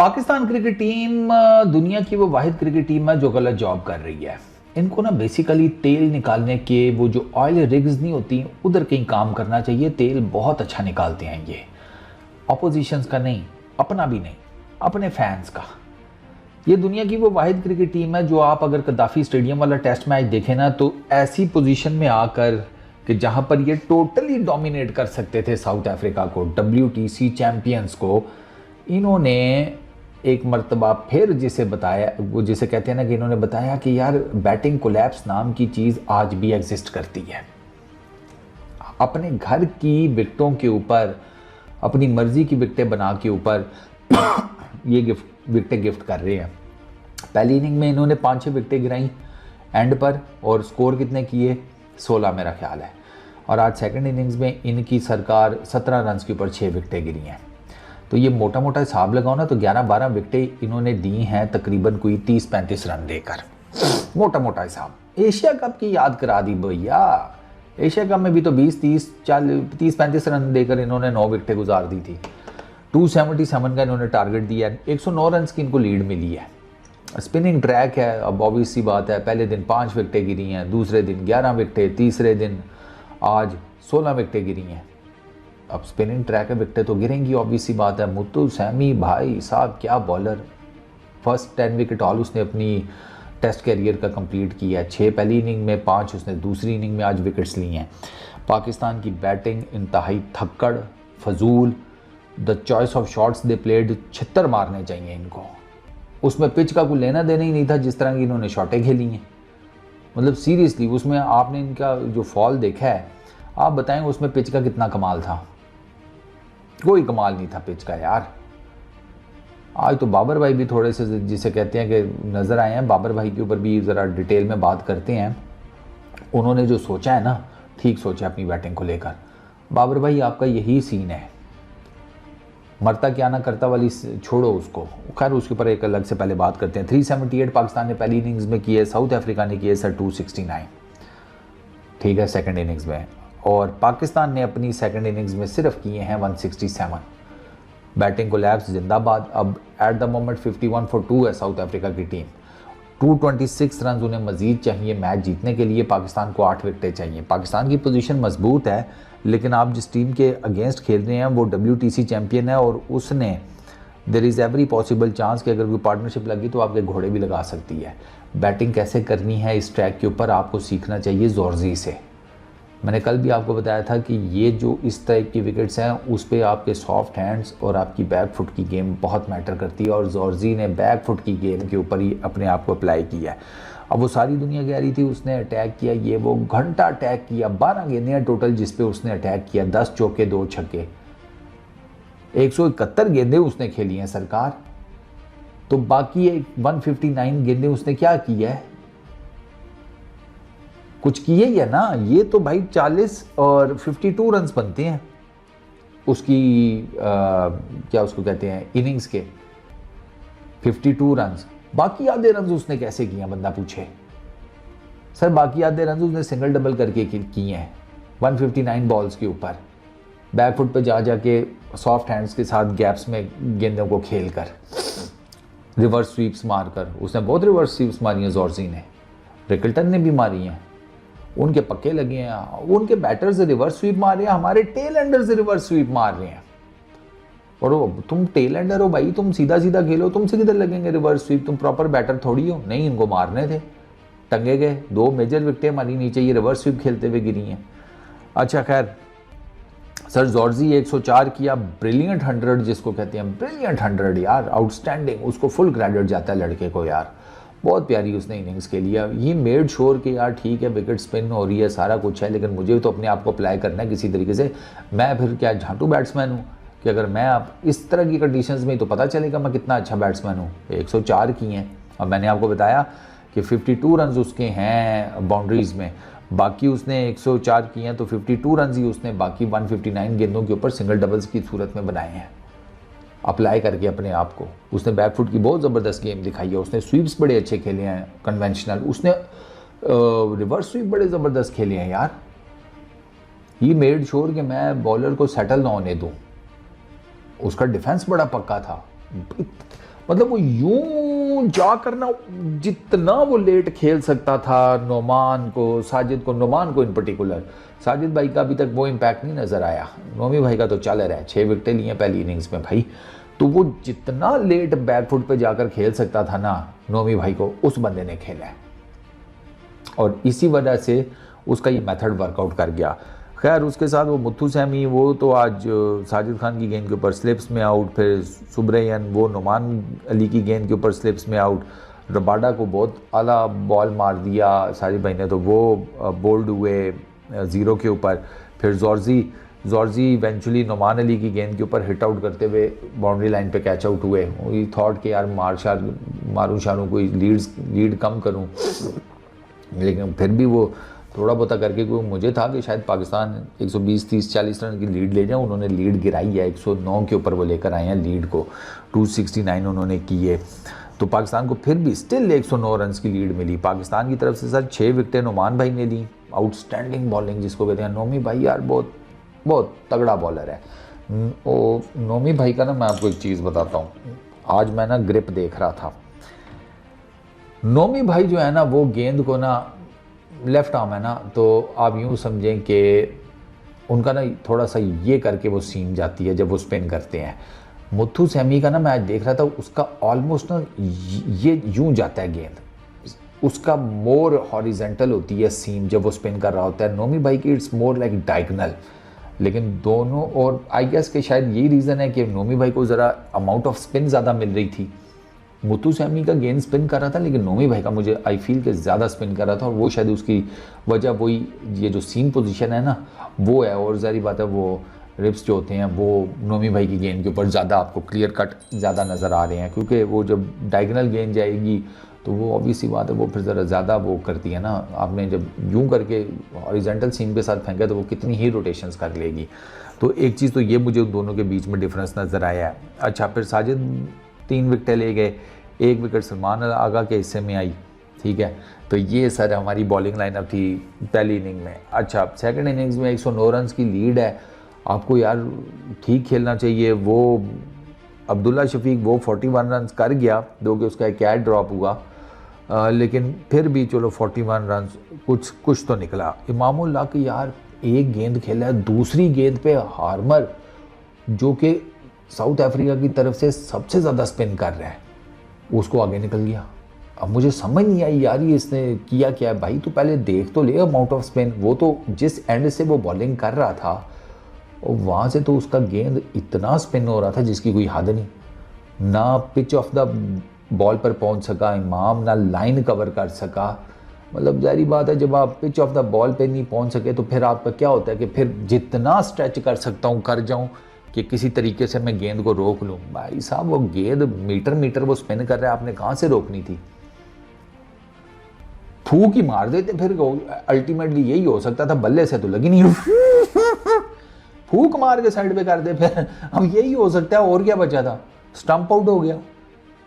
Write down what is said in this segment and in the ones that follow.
Pakistan cricket team दुनिया की वो वाहिद क्रिकेट टीम है जो गलत जॉब कर रही है। इनको ना बेसिकली तेल निकालने के वो जो ऑयल रिग्स नहीं होती उधर कहीं काम करना चाहिए। तेल बहुत अच्छा निकालते हैं ये, ऑपोजिशंस का नहीं, अपना भी नहीं, अपने फैंस का। ये दुनिया की वो वाहिद क्रिकेट टीम है जो आप अगर कद्दाफी स्टेडियम वाला टेस्ट मैच देखें ना तो ऐसी पोजीशन में आकर कि जहां पर ये टोटली डोमिनेट कर सकते थे साउथ अफ्रीका को, WTC चैंपियंस को, इन्होंने एक मर्तबा फिर जिसे बताया, वो जिसे कहते हैं ना कि इन्होंने बताया कि यार बैटिंग कोलैप्स नाम की चीज़ आज भी एग्जिस्ट करती है। अपने घर की विकेटों के ऊपर, अपनी मर्जी की विकेटें बना के ऊपर ये विकेटें गिफ्ट कर रहे हैं। पहली इनिंग में इन्होंने 5-6 विकेटें गिराई एंड पर, और स्कोर कितने किए, 16 मेरा ख्याल है। और आज सेकंड इनिंग्स में इनकी सरकार 17 रन के ऊपर 6 विकेटें गिरी हैं। तो ये मोटा मोटा हिसाब लगाओ ना तो 11-12 विकेटें इन्होंने दी हैं, तकरीबन कोई 30-35 रन देकर, मोटा मोटा हिसाब। एशिया कप की याद करा दी भैया, एशिया कप में भी तो 30-35 रन देकर इन्होंने 9 विकेटें गुजार दी थी। 277 का इन्होंने टारगेट दिया है, 109 रन की इनको लीड मिली है। स्पिनिंग ट्रैक है, अब ऑब्वियस सी बात है, पहले दिन 5 विकेटें गिरी हैं, दूसरे दिन 11 विकेटें, तीसरे दिन आज 16 विकेटें गिरी हैं। अब स्पिनिंग ट्रैक है, विकेटें तो गिरेंगी, ऑब्वियस सी बात है। मुत्तु सैमी भाई साहब क्या बॉलर, फर्स्ट 10 विकेट ऑल उसने अपनी टेस्ट कैरियर का कंप्लीट किया है। 6 पहली इनिंग में, 5 उसने दूसरी इनिंग में आज विकेट्स ली हैं। पाकिस्तान की बैटिंग इंतहाई थक्कड़, फजूल, the choice of shots they played, 76 मारने चाहिए इनको। उसमें पिच का कोई लेना देना ही नहीं था जिस तरह की इन्होंने शॉटें खेली हैं। मतलब सीरियसली उसमें आपने इनका जो फॉल देखा है, आप बताएं उसमें पिच का कितना कमाल था? कोई कमाल नहीं था पिच का यार। आज तो बाबर भाई भी थोड़े से जिसे कहते हैं कि नज़र आए हैं, बाबर भाई के ऊपर भी ज़रा डिटेल में बात करते हैं। उन्होंने जो सोचा है ना, ठीक सोचा अपनी बैटिंग को लेकर। बाबर भाई आपका यही सीन है, मरता क्या ना करता वाली छोड़ो उसको, खैर उसके ऊपर एक अलग से पहले बात करते हैं। 378 पाकिस्तान ने पहली इनिंग्स में किए, साउथ अफ्रीका ने किए सर 269, ठीक है, सेकंड इनिंग्स में। और पाकिस्तान ने अपनी सेकंड इनिंग्स में सिर्फ किए हैं 167। बैटिंग कोलैप्स जिंदाबाद। अब एट द मोमेंट 51 for 2 है साउथ अफ्रीका की टीम। 226 रन उन्हें मजीद चाहिए मैच जीतने के लिए। पाकिस्तान को 8 विकेटें चाहिए। पाकिस्तान की पोजीशन मजबूत है, लेकिन आप जिस टीम के अगेंस्ट खेल रहे हैं वो WTC चैम्पियन है, और उसने there is every possible chance कि अगर कोई पार्टनरशिप लगी तो आपके घोड़े भी लगा सकती है। बैटिंग कैसे करनी है इस ट्रैक के ऊपर आपको सीखना चाहिए जोर्जी से। मैंने कल भी आपको बताया था कि ये जो इस टाइप की विकेट्स हैं उस पर आपके सॉफ्ट हैंड्स और आपकी बैक फुट की गेम बहुत मैटर करती है, और जॉर्जी ने बैक फुट की गेम के ऊपर ही अपने आप को अप्लाई किया है। अब वो सारी दुनिया कह रही थी उसने अटैक किया, ये वो घंटा अटैक किया, 12 गेंदें टोटल जिस पे उसने अटैक किया, 10 चौके 2 छक्के, 171 गेंदें उसने खेली हैं सरकार। तो बाकी 159 गेंदें उसने क्या किया है? कुछ किए ही है ना। ये तो भाई 40 और 52 रन बनते हैं उसकी क्या उसको कहते हैं इनिंग्स के, 52 रन। बाकी आधे रन उसने कैसे किए बंदा पूछे। सर बाकी आधे रन उसने सिंगल डबल करके किए हैं 159 बॉल्स के ऊपर, बैकफुट पे जा जाके सॉफ्ट हैंड्स के साथ गैप्स में गेंदों को खेल कर, रिवर्स स्वीप्स मारकर। उसने बहुत रिवर्स स्वीप्स मारी हैं जॉर्जी ने, रिकल्टन ने भी मारी हैं, उनके पक्के लगे हैं। उनके बैटर्स रिवर्स स्वीप मार रहे हैं, हमारे टेल एंडर्स रिवर्स स्वीप मार रहे हैं। और तुम टेल एंडर हो भाई, तुम सीधा सीधा खेलो, तुमसे किधर लगेंगे रिवर्स स्वीप? तुम प्रॉपर बैटर थोड़ी हो। नहीं, इनको मारने थे, टंगे गए। 2 मेजर विकेटें हमारी नीचे ये रिवर्स स्वीप खेलते हुए गिरी हैं। अच्छा खैर, सर जॉर्जी 104 किया, ब्रिलियंट 100 जिसको कहते हैं, ब्रिलियंट 100 यार, आउटस्टैंडिंग, उसको फुल क्रेडिट जाता है लड़के को यार। बहुत प्यारी उसने इनिंग्स के लिए। ये मेड श्योर कि यार ठीक है विकेट स्पिन हो रही है, सारा कुछ है, लेकिन मुझे तो अपने आप को अप्लाई करना है किसी तरीके से। मैं फिर क्या झांटू बैट्समैन हूँ कि अगर मैं आप इस तरह की कंडीशंस में, तो पता चलेगा मैं कितना अच्छा बैट्समैन हूँ। 104 किए हैं, और मैंने आपको बताया कि 52 रन उसके हैं बाउंड्रीज़ में, बाकी उसने 104 किए हैं, तो 52 रन ही उसने बाकी 159 गेंदों के ऊपर सिंगल डबल्स की सूरत में बनाए हैं अप्लाई करके अपने आप को। उसने बैकफुट की बहुत ज़बरदस्त गेम दिखाई है, उसने स्वीप्स बड़े अच्छे खेले हैं कन्वेंशनल, उसने रिवर्स स्वीप बड़े ज़बरदस्त खेले हैं यार। ही मेड श्योर कि मैं बॉलर को सेटल ना होने दूँ। उसका डिफेंस बड़ा पक्का था, मतलब वो यूं जाकर ना, जितना वो लेट खेल सकता था नोमान को इन पर्टिकुलर, साजिद भाई का अभी तक वो इम्पैक्ट नहीं नज़र आया। नोमी भाई का तो चल रहा है, 6 विकेटें लिए पहली इनिंग्स में भाई। तो वो जितना लेट बैकफुट पे जाकर खेल सकता था ना नोमी भाई को, उस बंदे ने खेला है, और इसी वजह से उसका ये मेथड वर्कआउट कर गया। खैर उसके साथ वो मुथ्थू सैमी, वो तो आज साजिद खान की गेंद के ऊपर स्लिप्स में आउट, फिर सुब्रयन वो नुमान अली की गेंद के ऊपर स्लिप्स में आउट, रबाडा को बहुत आला बॉल मार दिया साजिद भाई ने, तो वो बोल्ड हुए 0 के ऊपर। फिर जॉर्जी इवेंचुअली नुमान अली की गेंद के ऊपर हिट आउट करते हुए बाउंड्री लाइन पे कैच आउट हुए। वही थॉट कि यार मारूं शारूं कोई लीड कम करूं, लेकिन फिर भी वो थोड़ा बहुत करके, क्योंकि मुझे था कि शायद पाकिस्तान 120, 30, 40 रन की लीड ले जाए। उन्होंने लीड गिराई है, 109 के ऊपर वो लेकर आए हैं लीड को, 269 उन्होंने की है। तो पाकिस्तान को फिर भी स्टिल 109 रन की लीड मिली। पाकिस्तान की तरफ से सर 6 विकेटें नुमान भाई ने ली, आउटस्टैंडिंग बॉलिंग जिसको कहते हैं। नोमी भाई यार बहुत बहुत तगड़ा बॉलर है। नोमी भाई का ना मैं आपको एक चीज़ बताता हूँ, आज मैं ना ग्रिप देख रहा था। नोमी भाई जो है ना, वो गेंद को ना, लेफ्ट आर्म है ना, तो आप यूँ समझें कि उनका ना थोड़ा सा ये करके वो सीम जाती है जब वो स्पिन करते हैं। मुथ्थू सैमी का ना मैं आज देख रहा था, उसका ऑलमोस्ट ना ये यूँ जाता है गेंद, उसका मोर हॉरिजेंटल होती है सीम जब वो स्पिन कर रहा होता है। नोमी भाई की इट्स मोर लाइक डायगनल। लेकिन दोनों, और आई गेस कि शायद यही रीज़न है कि नोमी भाई को ज़रा अमाउंट ऑफ स्पिन ज़्यादा मिल रही थी। मुथ्थू सैमी का गेंद स्पिन कर रहा था, लेकिन नोमी भाई का मुझे आई फील कि ज़्यादा स्पिन कर रहा था, और वो शायद उसकी वजह वही ये जो सीम पोजीशन है ना वो है। और ज़ाहिर बात है वो रिप्स जो होते हैं वो नोमी भाई की गेंद के ऊपर ज़्यादा आपको क्लियर कट ज़्यादा नज़र आ रहे हैं, क्योंकि वो जब डायगनल गेंद जाएगी तो वो ऑब्वियसली बात है वो फिर ज़रा ज़्यादा वो करती है ना। आपने जब यूँ करके हॉरिजेंटल सीम के साथ फेंका तो वो कितनी ही रोटेशंस कर लेगी। तो एक चीज़ तो ये मुझे उन दोनों के बीच में डिफरेंस नज़र आया है। अच्छा, फिर साजिद 3 विकेटें ले गए, 1 विकेट सलमान आगा के हिस्से में आई, ठीक है। तो ये सर हमारी बॉलिंग लाइनअप थी पहली इनिंग में। अच्छा, सेकंड इनिंग्स में 109 रन की लीड है, आपको यार ठीक खेलना चाहिए। वो अब्दुल्ला शफीक वो 41 रन कर गया, जो कि उसका एक कैच ड्रॉप हुआ, लेकिन फिर भी चलो 41 रन कुछ तो निकला। इमामुल्लाह की यार एक गेंद खेला है, दूसरी गेंद पे हार्मर जो कि साउथ अफ्रीका की तरफ से सबसे ज़्यादा स्पिन कर रहा है, उसको आगे निकल गया। अब मुझे समझ नहीं आई यार ये इसने किया क्या है भाई, तो पहले देख तो ले अमाउंट ऑफ स्पिन। वो तो जिस एंड से वो बॉलिंग कर रहा था और वहाँ से तो उसका गेंद इतना स्पिन हो रहा था जिसकी कोई हद नहीं। ना पिच ऑफ द बॉल पर पहुँच सका इमाम, ना लाइन कवर कर सका। मतलब जाहिर बात है जब आप पिच ऑफ द बॉल पे नहीं पहुँच सके तो फिर आपका क्या होता है कि फिर जितना स्ट्रेच कर सकता हूँ कर जाऊँ कि किसी तरीके से मैं गेंद को रोक लूँ। भाई साहब वो गेंद मीटर वो स्पिन कर रहा है, आपने कहाँ से रोकनी थी? फूक ही मार देते फिर। अल्टीमेटली यही हो सकता था, बल्ले से तो लगी नहीं, फूक मार के साइड पे कर दे फिर। अब यही हो सकता है, और क्या बचा था? स्टंप आउट हो गया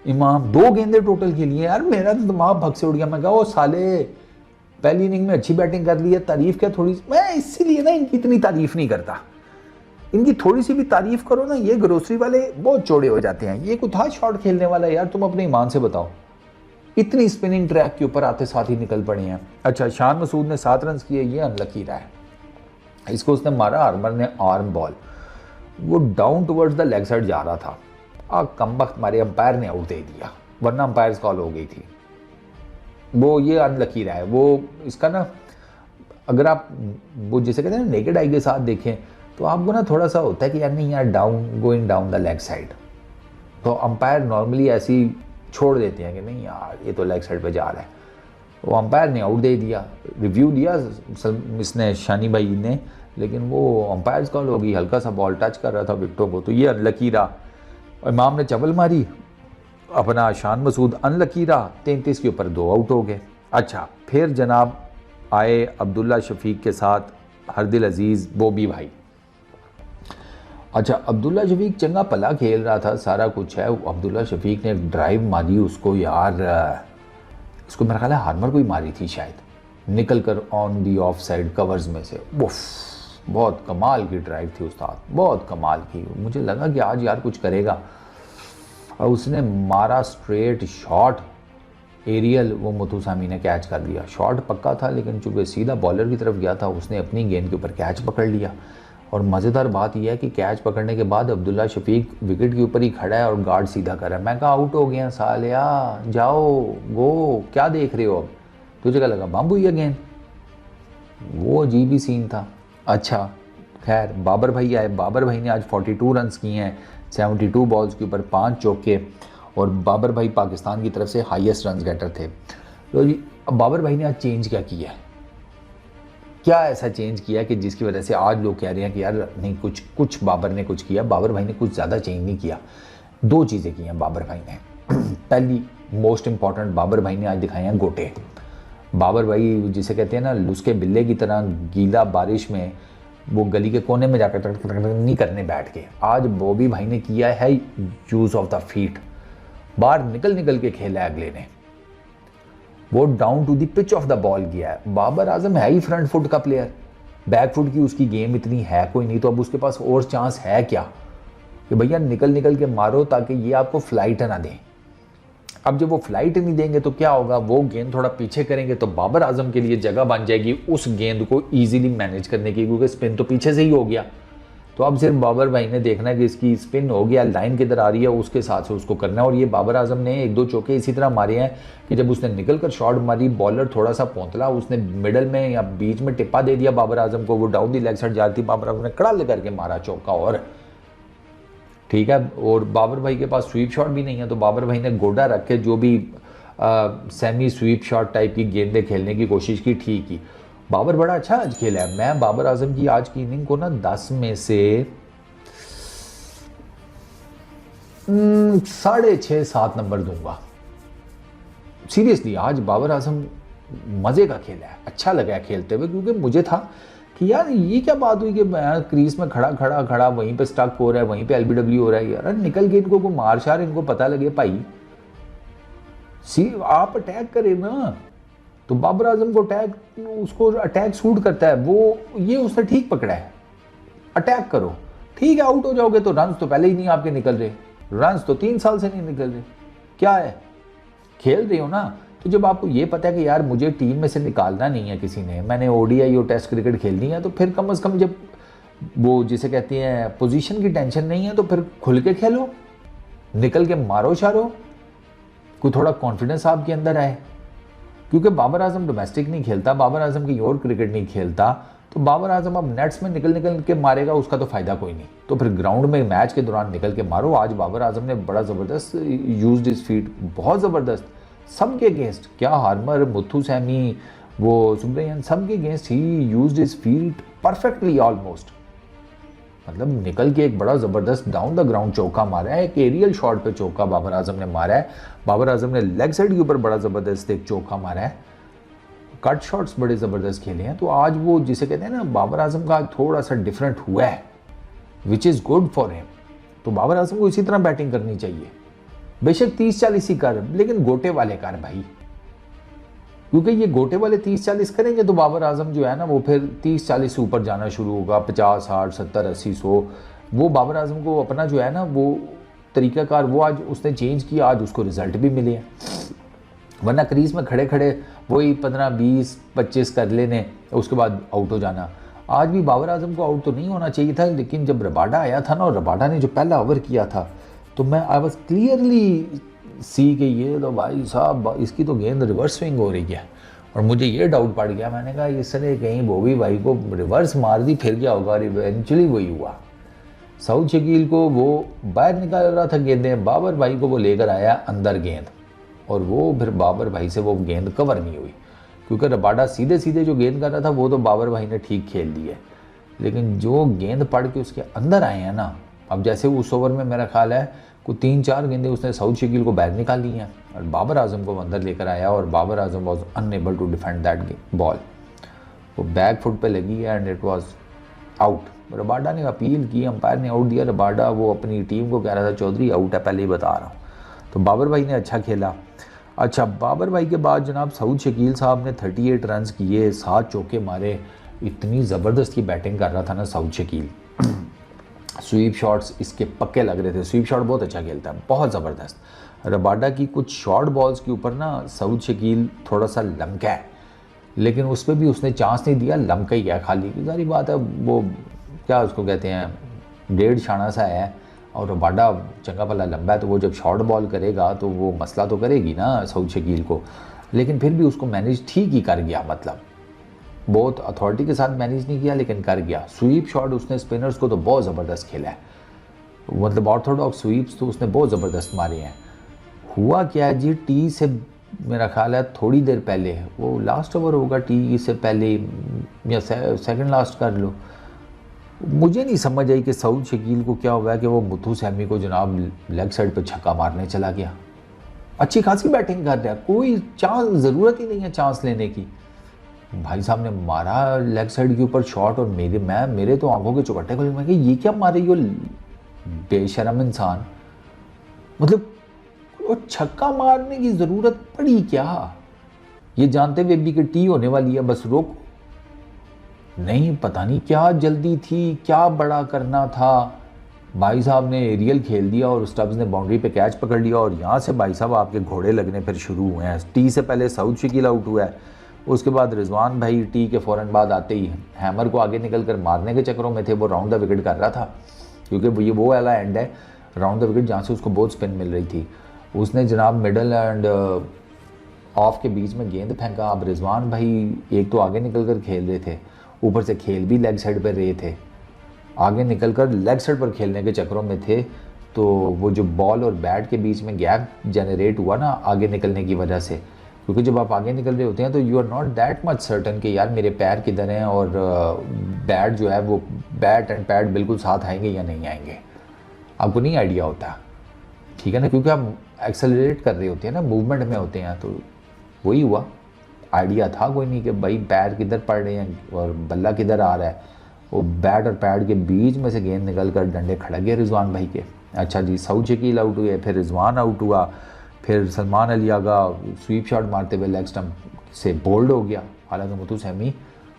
इमाम। 2 गेंदे टोटल खेली यार, मेरा तो दिमाग भग से उड़ गया। मैं कहा ओ साले, पहली इनिंग में अच्छी बैटिंग कर ली है, तारीफ क्या थोड़ी। मैं इसीलिए ना इनकी इतनी तारीफ नहीं करता, इनकी थोड़ी सी भी तारीफ करो ना ये ग्रोसरी वाले बहुत चौड़े हो जाते हैं। ये कोई था शॉट खेलने वाला यार, तुम अपने ईमान से बताओ। इतनी स्पिनिंग ट्रैक के ऊपर आते साथ ही निकल पड़े हैं। अच्छा, शान मसूद ने 7 रन किए, ये अनलकी रहा है। इसको उसने मारा, हार्मर ने आर्म बॉल, वो down towards the leg side जा रहा था। कमबख्त हमारे अंपायर ने आउट दे दिया, वरना अंपायर्स कॉल हो गई थी। वो ये अनलकी रहा है। वो इसका ना अगर आप वो जैसे कहते हैं ना नेकेड आई के साथ देखें तो आपको ना थोड़ा सा होता है कि यार नहीं यार going down the leg side, तो अंपायर नॉर्मली ऐसी छोड़ देते हैं कि नहीं यार ये तो लेग साइड पे जा रहा है। वो अंपायर ने आउट दे दिया, रिव्यू दिया इसने शानी भाई ने, लेकिन वो अंपायर्स कॉल होगी। हल्का सा बॉल टच कर रहा था विकेटों को, तो ये अनलकी रहा। इमाम ने चबल मारी, अपना शान मसूद अनलकी रहा, 33 के ऊपर 2 आउट हो गए। अच्छा, फिर जनाब आए अब्दुल्ला शफीक के साथ हरदिल अजीज़ बॉबी भाई। अच्छा, अब्दुल्ला शफीक चंगा पला खेल रहा था, सारा कुछ है। अब्दुल्ला शफीक ने एक ड्राइव मारी उसको यार, इसको मेरा ख्याल है हार्मर को ही मारी थी शायद, निकल कर on the of side covers में से। बहुत कमाल की ड्राइव थी उस्ताद, बहुत कमाल की। मुझे लगा कि आज यार कुछ करेगा। और उसने मारा स्ट्रेट शॉट एरियल, वो मुथुसामी ने कैच कर लिया। शॉट पक्का था लेकिन चूँकि सीधा बॉलर की तरफ गया था, उसने अपनी गेंद के ऊपर कैच पकड़ लिया। और मज़ेदार बात यह है कि कैच पकड़ने के बाद अब्दुल्ला शफीक विकेट के ऊपर ही खड़ा है और गार्ड सीधा कर रहा है। मैं कहा आउट हो गया सालिया, जाओ गो, क्या देख रहे हो अब, तुझे क्या लगा बम्ब हुई है गेंद? वो अजीब ही सीन था। अच्छा खैर, बाबर भाई आए। बाबर भाई ने आज 42 रन्स किए हैं 72 बॉल्स के ऊपर, 5 चौके, और बाबर भाई पाकिस्तान की तरफ से हाईएस्ट रन गेटर थे। तो जी अब बाबर भाई ने आज चेंज क्या किया है, क्या ऐसा चेंज किया कि जिसकी वजह से आज लोग कह रहे हैं कि यार नहीं कुछ बाबर ने कुछ किया? बाबर भाई ने कुछ ज़्यादा चेंज नहीं किया। 2 चीज़ें की हैं बाबर भाई ने। पहली मोस्ट इंपॉर्टेंट, बाबर भाई ने आज दिखाए हैं गोटे। बाबर भाई जिसे कहते हैं ना लुस्के बिल्ले की तरह, गीला बारिश में वो गली के कोने में जाकर टक नहीं करने बैठ के, आज बॉबी भाई ने किया है यूज़ ऑफ द फीट। बाहर निकल के खेला है अगले ने, वो down to the pitch of the ball गया है। बाबर आजम है ही फ्रंट फुट का प्लेयर, बैक फुट की उसकी गेम इतनी है कोई नहीं, तो अब उसके पास और चांस है क्या कि भैया निकल के मारो ताकि ये आपको फ्लाइट ना दें। अब जब वो फ्लाइट नहीं देंगे तो क्या होगा, वो गेंद थोड़ा पीछे करेंगे तो बाबर आजम के लिए जगह बन जाएगी उस गेंद को ईजिली मैनेज करने की, क्योंकि स्पिन तो पीछे से ही हो गया। तो अब सिर्फ बाबर भाई ने देखना है कि इसकी स्पिन हो गया, लाइन किधर आ रही है उसके साथ से उसको करना है। और ये बाबर आजम ने 1-2 चौके इसी तरह मारे हैं कि जब उसने निकल कर शॉट मारी, बॉलर थोड़ा सा पौंतला, उसने मिडल में या बीच में टिप्पा दे दिया बाबर आजम को, वो डाउन दी लेग साइड जा रही थी, बाबर आजम ने कड़ा करके मारा चौका। और ठीक है, और बाबर भाई के पास स्वीप शॉट भी नहीं है, तो बाबर भाई ने गोडा रख के जो भी सेमी स्वीप शॉट टाइप की गेंदें खेलने की कोशिश की, ठीक की। बाबर बड़ा अच्छा आज खेला है। मैं बाबर आजम की आज की इनिंग को ना 10 में से 6.5-7 नंबर दूंगा। सीरियसली आज बाबर आजम मज़े का खेला है, अच्छा लगा है खेलते हुए, क्योंकि मुझे था कि यार ये क्या बात हुई कि मैं क्रीज में खड़ा वहीं पे स्टक हो रहा है, वहीं पे एलबीडब्ल्यू हो रहा है। यार निकल के इनको को मार शार, इनको पता लगे भाई आप अटैक करें ना। तो बाबर आजम को उसको अटैक सूट करता है, वो ये उसने ठीक पकड़ा है, अटैक करो। ठीक है, आउट हो जाओगे तो रन्स तो पहले ही नहीं आपके निकल रहे, रन्स तो 3 साल से नहीं निकल रहे, क्या है खेल रहे हो ना। तो जब आपको ये पता है कि यार मुझे टीम में से निकालना नहीं है किसी ने, मैंने ओडीआई और टेस्ट क्रिकेट खेलनी है, तो फिर कम से कम जब वो जिसे कहते हैं पोजीशन की टेंशन नहीं है तो फिर खुल के खेलो, निकल के मारो शारो, कोई थोड़ा कॉन्फिडेंस आपके अंदर आए। क्योंकि बाबर आजम डोमेस्टिक नहीं खेलता, बाबर आजम की और क्रिकेट नहीं खेलता, तो बाबर आजम अब नेट्स में निकल के मारेगा, उसका तो फ़ायदा कोई नहीं। तो फिर ग्राउंड में मैच के दौरान निकल के मारो। आज बाबर आजम ने बड़ा ज़बरदस्त यूज्ड हिज फीट, बहुत ज़बरदस्त, सबके अगेंस्ट, क्या हार्मर, मुथु सैमी, वो सुब्रमण्यन, सबके अगेंस्ट ही used his feet perfectly almost. मतलब निकल के एक बड़ा ज़बरदस्त डाउन द ग्राउंड चौका मारा है, एक एरियल शॉट पे चौका बाबर आजम ने मारा है। बाबर आजम ने लेग साइड के ऊपर बड़ा ज़बरदस्त एक चौका मारा है, कट शॉट्स बड़े ज़बरदस्त खेले हैं। तो आज वो जिसे कहते हैं ना बाबर आजम का थोड़ा सा डिफरेंट हुआ है, which is good for him. तो बाबर आजम को इसी तरह बैटिंग करनी चाहिए, बेशक 30-40 ही कर, लेकिन गोटे वाले कर भाई, क्योंकि ये गोटे वाले 30-40 करेंगे तो बाबर आजम जो है ना वो फिर 30-40 से ऊपर जाना शुरू होगा, 50, 60, 70, 80, 100। वो बाबर आजम को अपना जो है ना वो तरीकाकार वो आज उसने चेंज किया, आज उसको रिजल्ट भी मिले हैं। वरना क्रीज में खड़े वही 15, 20, 25 कर लेने, उसके बाद आउट हो जाना। आज भी बाबर आजम को आउट तो नहीं होना चाहिए था, लेकिन जब रबाडा आया था ना और रबाडा ने जो पहला ओवर किया था, तो मैं आई वॉज क्लियरली सी के ये तो भाई साहब इसकी तो गेंद रिवर्स स्विंग हो रही है। और मुझे ये डाउट पड़ गया, मैंने कहा इसने कहीं बॉबी भाई को रिवर्स मार दी फिर क्या होगा, और इवेंचुअली वही हुआ। सऊद शकील को वो बाहर निकाल रहा था गेंदें, बाबर भाई को वो लेकर आया अंदर गेंद, और वो फिर बाबर भाई से वो गेंद कवर नहीं हुई, क्योंकि रबाडा सीधे जो गेंद कर रहा था वो तो बाबर भाई ने ठीक खेल ली है, लेकिन जो गेंद पड़ के उसके अंदर आए हैं ना, अब जैसे उस ओवर में मेरा ख्याल है को 3-4 गेंदें उसने सऊद शकील को बाहर निकाल ली हैं और बाबर आजम को अंदर लेकर आया, और Babar Azam was unable to defend that ball. वो बैक फुट पे लगी है and it was out. Rabada ने अपील की, अंपायर ने आउट दिया। रबाडा वो अपनी टीम को कह रहा था चौधरी आउट है, पहले ही बता रहा हूँ। तो बाबर भाई ने अच्छा खेला। अच्छा, बाबर भाई के बाद जनाब सऊद शकील साहब ने 38 रन किए, 7 चौके मारे, इतनी ज़बरदस्त की बैटिंग कर रहा था ना सऊद शकील। स्वीप शॉट्स इसके पक्के लग रहे थे, स्वीप शॉट बहुत अच्छा खेलता है, बहुत ज़बरदस्त। रबाडा की कुछ शॉर्ट बॉल्स के ऊपर ना सऊद शकील थोड़ा सा लमका है, लेकिन उस पर भी उसने चांस नहीं दिया, लमका ही गया खाली। सारी बात है, वो क्या उसको कहते हैं, 1.5 शाना सा है और रबाडा चंगा भला लंबा है, तो वो जब शॉर्ट बॉल करेगा तो वो मसला तो करेगी ना सऊद शकील को। लेकिन फिर भी उसको मैनेज ठीक ही कर गया, मतलब बहुत अथॉरिटी के साथ मैनेज नहीं किया लेकिन कर गया। स्वीप शॉट उसने स्पिनर्स को तो बहुत ज़बरदस्त खेला है, मतलब ऑर्थोडॉक्स स्वीप्स तो उसने बहुत ज़बरदस्त मारे हैं। हुआ क्या है जी, टी से मेरा ख्याल है थोड़ी देर पहले, वो लास्ट ओवर होगा टी से पहले या सेकंड लास्ट कर लो, मुझे नहीं समझ आई कि सऊद शकील को क्या हुआ है कि वो मुथु सैमी को जनाब लेग साइड पर छक्का मारने चला गया। अच्छी खासी बैटिंग कर रहा है, कोई चांस, ज़रूरत ही नहीं है चांस लेने की। भाई साहब ने मारा लेग साइड के ऊपर शॉट और मेरे तो आंखों के चौकट्टे खुले। मैं ये क्या मारे यो बेशरम इंसान, मतलब वो छक्का मारने की ज़रूरत पड़ी क्या, ये जानते हुए भी कि टी होने वाली है, बस रोको नहीं। पता नहीं क्या जल्दी थी, क्या बड़ा करना था। भाई साहब ने एरियल खेल दिया और स्टब्स ने बाउंड्री पे कैच पकड़ लिया और यहाँ से भाई साहब आपके घोड़े लगने फिर शुरू हुए हैं। टी से पहले सऊद शकील आउट हुआ है, उसके बाद रिजवान भाई टी के फ़ौरन बाद आते ही हैमर को आगे निकल कर मारने के चक्करों में थे, वो राउंड द विकेट कर रहा था, क्योंकि ये वो वाला एंड है राउंड द विकेट जहाँ से उसको बहुत स्पिन मिल रही थी। उसने जनाब मिडल एंड ऑफ के बीच में गेंद फेंका। अब रिजवान भाई एक तो आगे निकल कर खेल रहे थे, ऊपर से खेल भी लेग साइड पर रहे थे, आगे निकल कर लेग साइड पर खेलने के चक्करों में थे, तो वो जो बॉल और बैट के बीच में गैप जनरेट हुआ ना आगे निकलने की वजह से, क्योंकि जब आप आगे निकल रहे होते हैं तो you are not that much certain कि यार मेरे पैर किधर हैं और बैट जो है वो बैट एंड पैड बिल्कुल साथ आएंगे या नहीं आएंगे, आपको नहीं आइडिया होता, ठीक है ना, क्योंकि आप एक्सेलरेट कर रहे होते हैं ना, मूवमेंट में होते हैं। तो वही हुआ, आइडिया था कोई नहीं कि भाई पैर किधर पड़ रहे हैं और बल्ला किधर आ रहा है, वो बैट और पैड के बीच में से गेंद निकल कर डंडे खड़क गए रिजवान भाई के। अच्छा जी, सऊद शकील आउट हुए, फिर रिजवान आउट हुआ, फिर सलमान अली आगा स्वीप शॉट मारते हुए लेग स्टंप से बोल्ड हो गया। हालांकि Muthusamy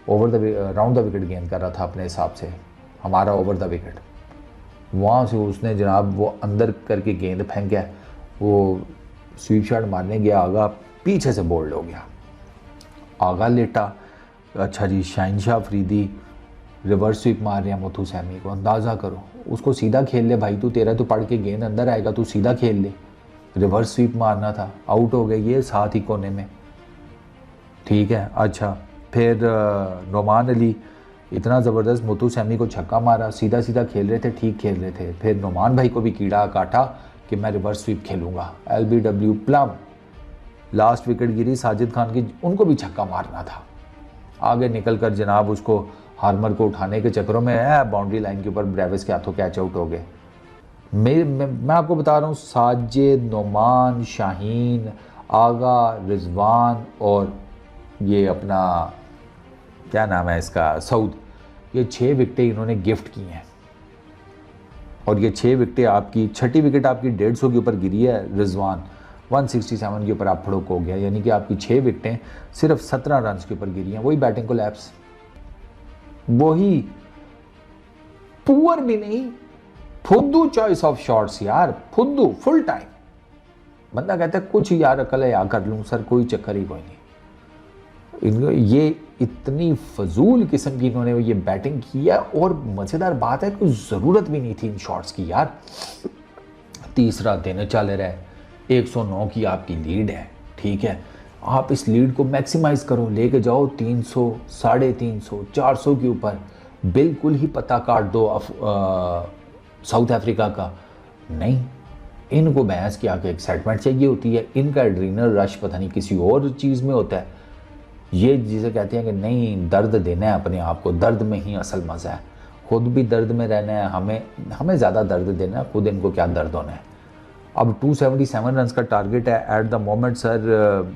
over the round the wicket गेंद कर रहा था अपने हिसाब से, हमारा ओवर द विकेट, वहाँ से उसने जनाब वो अंदर करके गेंद फेंक गया, वो स्वीप शॉट मारने गया, आगा पीछे से बोल्ड हो गया, आगा लेटा। अच्छा जी, शाहिनशाह अफरीदी रिवर्स स्वीप मार रहे हैं मुथु सैमी को, अंदाज़ा करो, उसको सीधा खेल ले भाई, तू तेरा तो पढ़ के गेंद अंदर आएगा, तू सीधा खेल ले, रिवर्स स्वीप मारना था, आउट हो गए ये साथ ही कोने में, ठीक है। अच्छा, फिर नोमान अली इतना ज़बरदस्त मुथु सैमी को छक्का मारा, सीधा सीधा खेल रहे थे, ठीक खेल रहे थे, फिर नोमान भाई को भी कीड़ा काटा कि मैं रिवर्स स्वीप खेलूँगा, LBW प्लम, लास्ट विकेट गिरी साजिद खान की, उनको भी छक्का मारना था, आगे निकल कर जनाब उसको हार्मर को उठाने के चक्करों में बाउंड्री लाइन के ऊपर ब्रेविस के हाथों कैच आउट हो गए। मैं आपको बता रहा हूँ, साजिद, नोमान, शाहीन, आगा, रिजवान और ये अपना क्या नाम है इसका, सऊद, ये 6 विकेटें इन्होंने गिफ्ट की हैं और ये 6 विकेटें आपकी, छठी विकेट आपकी 150 के ऊपर गिरी है, रिजवान 167 के ऊपर आप फड़ोक हो गया, यानी कि आपकी 6 विकेटें सिर्फ 17 रन के ऊपर गिरी हैं। वही बैटिंग कोलैप्स, वही पुअर भी नहीं, फुद्दू चॉइस ऑफ शॉट्स यार, फुद्दू फुल टाइम। बंदा कहता है कुछ यार अकल है या कर लूँ सर, कोई चक्कर ही कोई नहीं। ये इतनी फजूल किस्म की इन्होंने ये बैटिंग की है और मज़ेदार बात है कोई ज़रूरत भी नहीं थी इन शॉट्स की यार। तीसरा दिन चल रहा है, 109 की आपकी लीड है, ठीक है, आप इस लीड को मैक्सिमाइज़ करो, लेके जाओ 300, 350, 400 के ऊपर, बिल्कुल ही पता काट दो साउथ अफ्रीका का। नहीं, इनको बहस की आके एक्साइटमेंट चाहिए होती है, इनका एड्रीनल रश पता नहीं किसी और चीज़ में होता है। ये जिसे कहते हैं कि नहीं, दर्द देना है अपने आप को, दर्द में ही असल मज़ा है, खुद भी दर्द में रहना है, हमें ज़्यादा दर्द देना है, खुद इनको क्या दर्द होना है। अब 277 रन का टारगेट है एट द मोमेंट सर।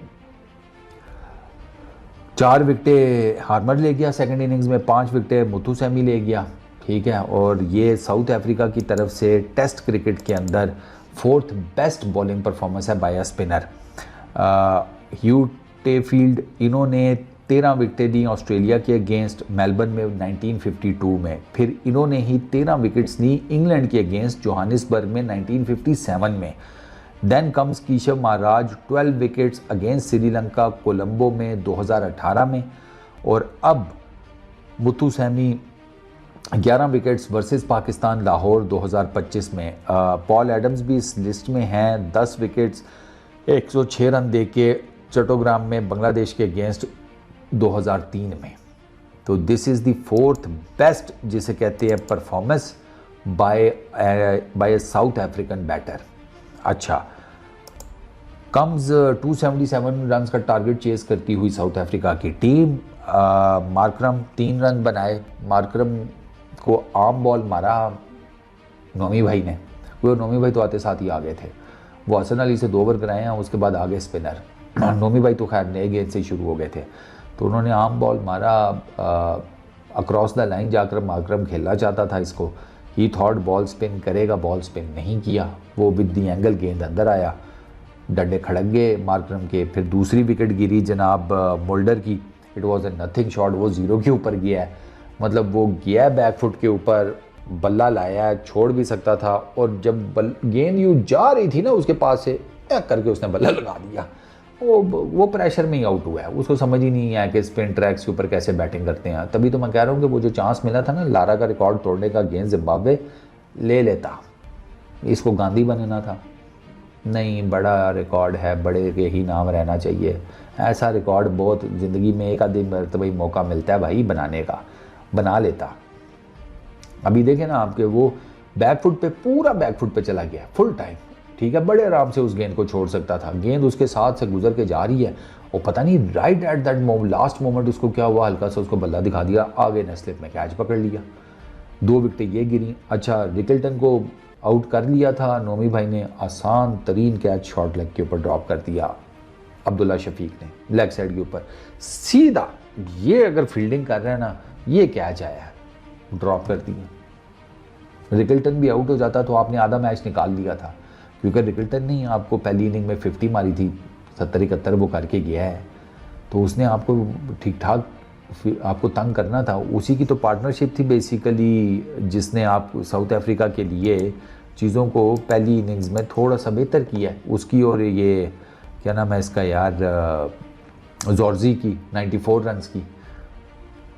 4 विकेटें हार्मर ले गया सेकंड इनिंग्स में, 5 विकेटें मुथु सैमी ले गया, ठीक है। और ये साउथ अफ्रीका की तरफ से टेस्ट क्रिकेट के अंदर 4th बेस्ट बॉलिंग परफॉर्मेंस है बाय अ स्पिनर। ह्यू टेफील्ड, इन्होंने 13 विकेटें दी ऑस्ट्रेलिया के अगेंस्ट मेलबर्न में 1952 में। फिर इन्होंने ही 13 विकेट्स ली इंग्लैंड के अगेंस्ट जोहानिसबर्ग में 1957 में। Then comes Keshav Maharaj 12 wickets against Sri Lanka Colombo में 2018 में। और अब मुथुसेमी 11 विकेट्स वर्सेस पाकिस्तान लाहौर 2025 में। पॉल एडम्स भी इस लिस्ट में हैं, 10 विकेट्स 106 रन दे के चट्टोग्राम में बांग्लादेश के अगेंस्ट 2003 में। तो this is the fourth best जिसे कहते हैं performance by a South African batter. अच्छा, कम्स 277 रन का टारगेट चेस करती हुई साउथ अफ्रीका की टीम। मार्करम 3 रन बनाए। मार्करम को आर्म बॉल मारा नोमी भाई ने। वो नोमी भाई तो आते साथ ही आ गए थे। वो हसन अली से 2 ओवर कराए हैं, उसके बाद आगे स्पिनर। नोमी भाई तो खैर नए गेंद से ही शुरू हो गए थे। तो उन्होंने आर्म बॉल मारा अक्रॉस द लाइन जाकर। मार्करम खेलना चाहता था इसको। ही थॉट बॉल स्पिन करेगा, बॉल स्पिन नहीं किया। वो विद दी एंगल गेंद अंदर आया, डंडे खड़क गए मार्करम के। फिर दूसरी विकेट गिरी जनाब मोल्डर की। It was a nothing shot. वो 0 के ऊपर गया है, मतलब वो गया बैक फुट के ऊपर, बल्ला लाया, छोड़ भी सकता था। और जब गेंद यूँ जा रही थी ना उसके पास से, करके उसने बल्ला लगा दिया। वो प्रेशर में ही आउट हुआ है। उसको समझ ही नहीं आया कि स्पिन ट्रैक्स के ऊपर कैसे बैटिंग करते हैं। तभी तो मैं कह रहा हूँ कि वो जो चांस मिला था ना लारा का रिकॉर्ड तोड़ने का, गेंद जिम्बाब्वे ले लेता, इसको गांधी बनना था। नहीं, बड़ा रिकॉर्ड है, बड़े के ही नाम रहना चाहिए। ऐसा रिकॉर्ड बहुत ज़िंदगी में एक आधे मरतबा ही मौका मिलता है भाई बनाने का, बना लेता। अभी देखें ना आपके, वो बैकफुट पे, पूरा बैकफुट पे चला गया फुल टाइम, ठीक है, बड़े आराम से उस गेंद को छोड़ सकता था। गेंद उसके साथ से गुजर के जा रही है और पता नहीं right at that moment, last moment उसको क्या हुआ, हल्का सा उसको बल्ला दिखा दिया, आगे ने स्लिप में कैच पकड़ लिया। 2 विकेटें ये गिरी। अच्छा, रिकल्टन को आउट कर लिया था नोमी भाई ने, आसान तरीन कैच शॉर्ट लेग के ऊपर ड्रॉप कर दिया अब्दुल्ला शफीक ने लेग साइड के ऊपर सीधा। ये अगर फील्डिंग कर रहे हैं ना, ये कैच आया, ड्रॉप कर दिया। रिकल्टन भी आउट हो जाता तो आपने आधा मैच निकाल लिया था, क्योंकि रिकल्टन ने आपको पहली इनिंग में 50 मारी थी, 70-71 वो करके गया है। तो उसने आपको ठीक ठाक आपको तंग करना था। उसी की तो पार्टनरशिप थी बेसिकली, जिसने आप साउथ अफ्रीका के लिए चीज़ों को पहली इनिंग्स में थोड़ा सा बेहतर किया है उसकी। और ये क्या नाम है इसका यार, जॉर्जी की 94 रन्स की।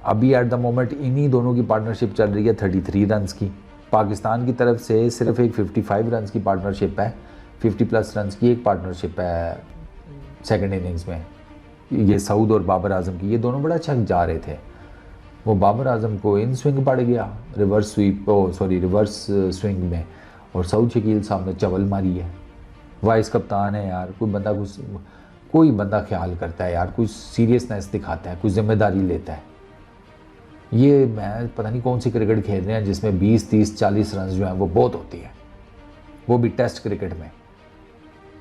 अभी एट द मोमेंट इन्हीं दोनों की पार्टनरशिप चल रही है 33 रन्स की। पाकिस्तान की तरफ से सिर्फ एक 55 रन्स की पार्टनरशिप है, 50+ रन्स की एक पार्टनरशिप है सेकंड इनिंग्स में। ये सऊद और बाबर आजम की, ये दोनों बड़ा अच्छा जा रहे थे। वो बाबर आजम को इन स्विंग पड़ गया, रिवर्स स्विंग में, और सऊद शकील साहब ने चवल मारी है। वाइस कप्तान है यार, कोई बंदा ख्याल करता है यार, कुछ सीरियसनेस दिखाता है, कुछ जिम्मेदारी लेता है। ये मैं पता नहीं कौन सी क्रिकेट खेल रहे हैं जिसमें 20, 30, 40 रन जो हैं वो बहुत होती है, वो भी टेस्ट क्रिकेट में।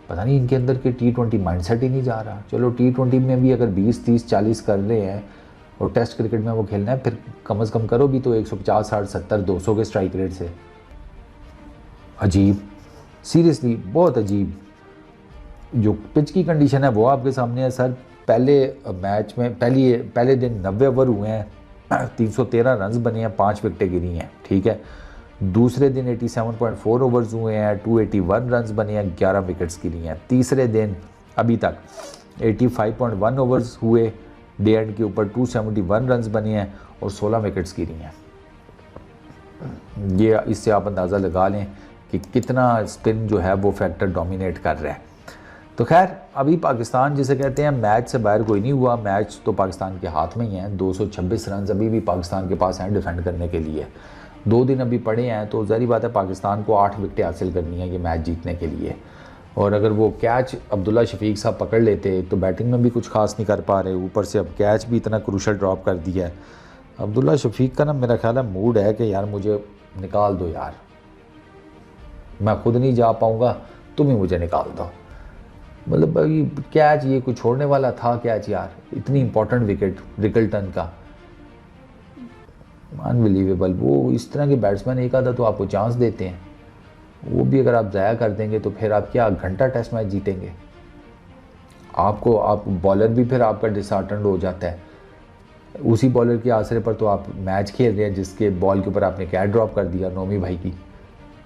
पता नहीं इनके अंदर के T20 माइंडसेट ही नहीं जा रहा। चलो T20 में भी अगर 20, 30, 40 कर रहे हैं और टेस्ट क्रिकेट में वो खेलना है, फिर कम से कम करो भी तो 150, 60, 70, 200 के स्ट्राइक रेट से। अजीब, सीरियसली बहुत अजीब। जो पिच की कंडीशन है वो आपके सामने है सर। पहले मैच में पहले दिन 90 ओवर हुए हैं, 313 रन बने हैं, 5 विकेटें गिरी हैं, ठीक है। दूसरे दिन 87.4 ओवर्स हुए हैं, 281 रन बने हैं, 11 विकेट्स गिरी हैं। तीसरे दिन अभी तक 85.1 ओवर्स हुए, डे एंड के ऊपर 271 रन बने हैं और 16 विकेट्स गिरी हैं। ये इससे आप अंदाज़ा लगा लें कि कितना स्पिन जो है वो फैक्टर डोमिनेट कर रहा है। तो खैर, अभी पाकिस्तान जिसे कहते हैं मैच से बाहर कोई नहीं हुआ। मैच तो पाकिस्तान के हाथ में ही है। 226 रन अभी भी पाकिस्तान के पास हैं डिफेंड करने के लिए। 2 दिन अभी पड़े हैं, तो ज़ाहिर बात है पाकिस्तान को 8 विकेटें हासिल करनी है ये मैच जीतने के लिए। और अगर वो कैच अब्दुल्ला शफीक साहब पकड़ लेते तो बैटिंग में भी कुछ खास नहीं कर पा रहे, ऊपर से अब कैच भी इतना क्रूशल ड्रॉप कर दिया है। अब्दुल्ला शफीक का ना मेरा ख्याल है मूड है कि यार मुझे निकाल दो यार, मैं खुद नहीं जा पाऊँगा, तुम ही मुझे निकाल दो। मतलब भाई कैच ये कुछ छोड़ने वाला था कैच यार, इतनी इंपॉर्टेंट विकेट रिकल्टन का, अनबिलीवेबल। वो इस तरह के बैट्समैन एक आधा तो आपको चांस देते हैं, वो भी अगर आप ज़ाया कर देंगे तो फिर आप क्या घंटा टेस्ट मैच जीतेंगे। आप बॉलर भी फिर आपका डिसहार्टेंड हो जाता है। उसी बॉलर के आसरे पर तो आप मैच खेल रहे हैं जिसके बॉल के ऊपर आपने कैच ड्रॉप कर दिया नोमी भाई की,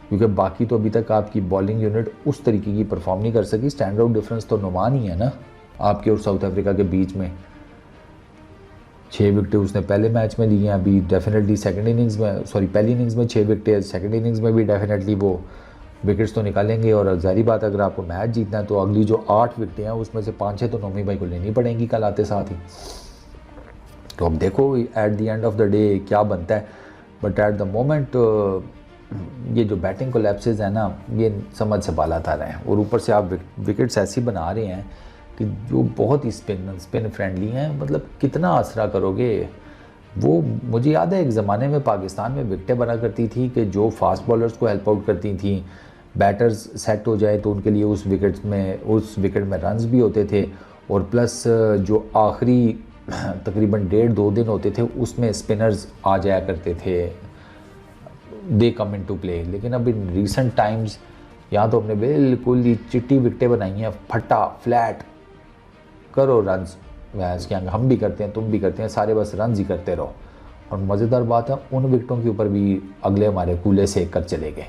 क्योंकि बाकी तो अभी तक आपकी बॉलिंग यूनिट उस तरीके की परफॉर्म नहीं कर सकी। स्टैंड आउट डिफरेंस तो नुमान ही है ना आपके और साउथ अफ्रीका के बीच में। 6 विकेटें उसने पहले मैच में ली हैं, अभी डेफिनेटली सेकंड इनिंग्स में, सॉरी पहली इनिंग्स में 6 विकेटें, सेकंड इनिंग्स में भी डेफिनेटली वो विकेट्स तो निकालेंगे। और जाहिर बात अगर आपको मैच जीतना है तो अगली जो 8 विकेटें हैं उसमें से 5-6 तो नोमी भाई को लेनी पड़ेंगी कल आते साथ ही। तो अब देखो at the end of the day क्या बनता है, बट एट द मोमेंट ये जो बैटिंग कोलैप्सेस है ना ये समझ से बाला आ रहे हैं, और ऊपर से आप विकेट्स ऐसी बना रहे हैं कि जो बहुत ही स्पिन फ्रेंडली हैं। मतलब कितना आसरा करोगे। वो मुझे याद है एक ज़माने में पाकिस्तान में विकेटें बना करती थी कि जो फास्ट बॉलर्स को हेल्प आउट करती थी, बैटर्स सेट हो जाए तो उनके लिए उस विकेट में रन्स भी होते थे, और प्लस जो आखिरी तकरीबन 1.5-2 दिन होते थे उसमें स्पिनर्स आ जाया करते थे, दे कम इन टू प्ले। लेकिन अब इन रिसेंट टाइम्स यहाँ तो हमने बिल्कुल ही चिट्टी विकेटें बनाई हैं, फटा फ्लैट करो रन्स, इसके आगे हम भी करते हैं तुम भी करते हैं, सारे बस रन्स ही करते रहो। और मज़ेदार बात है उन विकेटों के ऊपर भी अगले हमारे कूले सेक कर चले गए,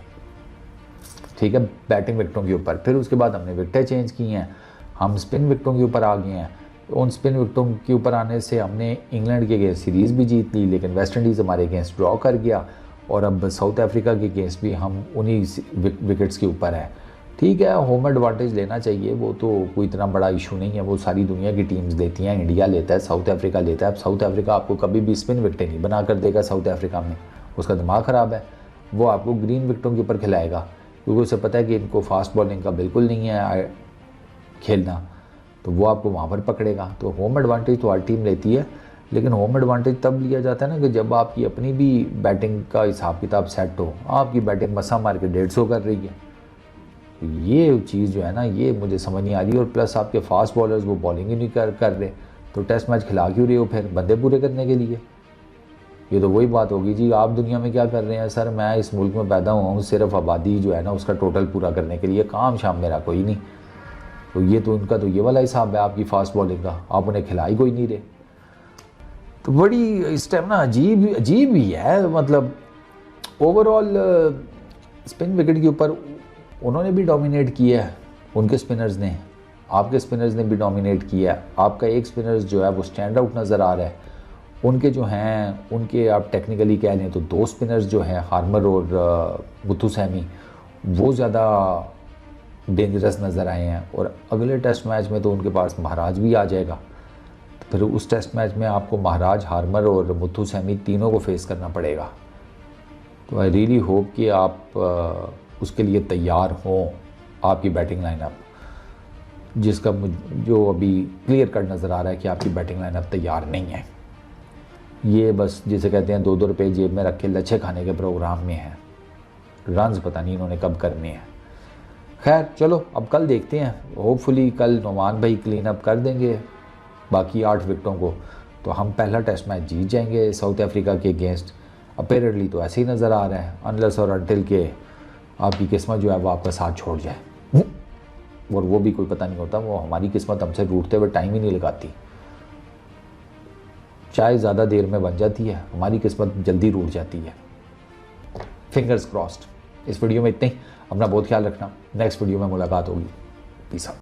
ठीक है, बैटिंग विकेटों के ऊपर। फिर उसके बाद हमने विकेटें चेंज की हैं, हम स्पिन विकेटों के ऊपर आ गए हैं। उन स्पिन विकेटों के ऊपर आने से हमने इंग्लैंड के अगेंस्ट सीरीज़ भी जीत ली, लेकिन वेस्ट इंडीज़ हमारे अगेंस्ट ड्रॉ कर गया, और अब साउथ अफ्रीका के अगेंस्ट भी हम उन्हीं विकेट्स के ऊपर हैं। ठीक है, होम एडवांटेज लेना चाहिए, वो तो कोई इतना बड़ा इशू नहीं है, वो सारी दुनिया की टीम्स लेती हैं, इंडिया लेता है, साउथ अफ्रीका लेता है। अब साउथ अफ्रीका आपको कभी भी स्पिन विकेटें नहीं बना कर देगा, साउथ अफ्रीका में उसका दिमाग ख़राब है, वो आपको ग्रीन विकेटों के ऊपर खिलाएगा, क्योंकि उसे पता है कि इनको फास्ट बॉलिंग का बिल्कुल नहीं है खेलना, तो वो आपको वहाँ पर पकड़ेगा। तो होम एडवांटेज तो हर टीम लेती है, लेकिन होम एडवांटेज तब लिया जाता है ना कि जब आपकी अपनी भी बैटिंग का हिसाब किताब सेट हो। आपकी बैटिंग मसा मार के 150 कर रही है, तो ये चीज़ जो है ना ये मुझे समझ नहीं आ रही। और प्लस आपके फास्ट बॉलर्स वो बॉलिंग ही नहीं कर रहे, तो टेस्ट मैच खिला क्यों रहे हो फिर, बंदे पूरे करने के लिए? ये तो वही बात होगी जी, आप दुनिया में क्या कर रहे हैं? सर मैं इस मुल्क में पैदा हुआ हूँ सिर्फ आबादी जो है ना उसका टोटल पूरा करने के लिए, काम शाम मेरा कोई नहीं। तो ये तो उनका तो ये वाला हिसाब है आपकी फास्ट बॉलिंग का, आप उन्हें खिला ही कोई नहीं रहे। तो बड़ी इस टाइम ना अजीब ही है। मतलब ओवरऑल स्पिन विकेट के ऊपर उन्होंने भी डोमिनेट किया है, उनके स्पिनर्स ने, आपके स्पिनर्स ने भी डोमिनेट किया है। आपका एक स्पिनर्स जो है वो स्टैंड आउट नज़र आ रहा है, उनके जो हैं उनके आप टेक्निकली कह लें तो 2 स्पिनर्स जो हैं हार्मर और मुथु सैमी, वो ज़्यादा डेंजरस नज़र आए हैं। और अगले टेस्ट मैच में तो उनके पास महाराज भी आ जाएगा, तो फिर उस टेस्ट मैच में आपको महाराज, हार्मर और मुथु सैमी तीनों को फेस करना पड़ेगा। तो आई रियली होप कि आप उसके लिए तैयार हों। आपकी बैटिंग लाइनअप जिसका जो अभी क्लियर कट नज़र आ रहा है कि आपकी बैटिंग लाइनअप तैयार नहीं है, ये बस जिसे कहते हैं 2-2 रुपये जेब में रख के लच्छे खाने के प्रोग्राम में है। रन्स पता नहीं इन्होंने कब करने हैं। खैर चलो अब कल देखते हैं, होपफुली कल नुमान भाई क्लीन अप कर देंगे बाकी 8 विकेटों को, तो हम पहला टेस्ट मैच जीत जाएंगे साउथ अफ्रीका के अगेंस्ट। अपेरेंटली तो ऐसे ही नज़र आ रहा है, अनलेस और अनटिल के आपकी किस्मत जो है वो आपका साथ छोड़ जाए, और वो भी कोई पता नहीं होता, वो हमारी किस्मत हमसे रूठते हुए टाइम ही नहीं लगाती। चाय ज़्यादा देर में बन जाती है, हमारी किस्मत जल्दी रूठ जाती है। Fingers crossed. इस वीडियो में इतने ही, अपना बहुत ख्याल रखना, नेक्स्ट वीडियो में मुलाकात होगी। Peace out.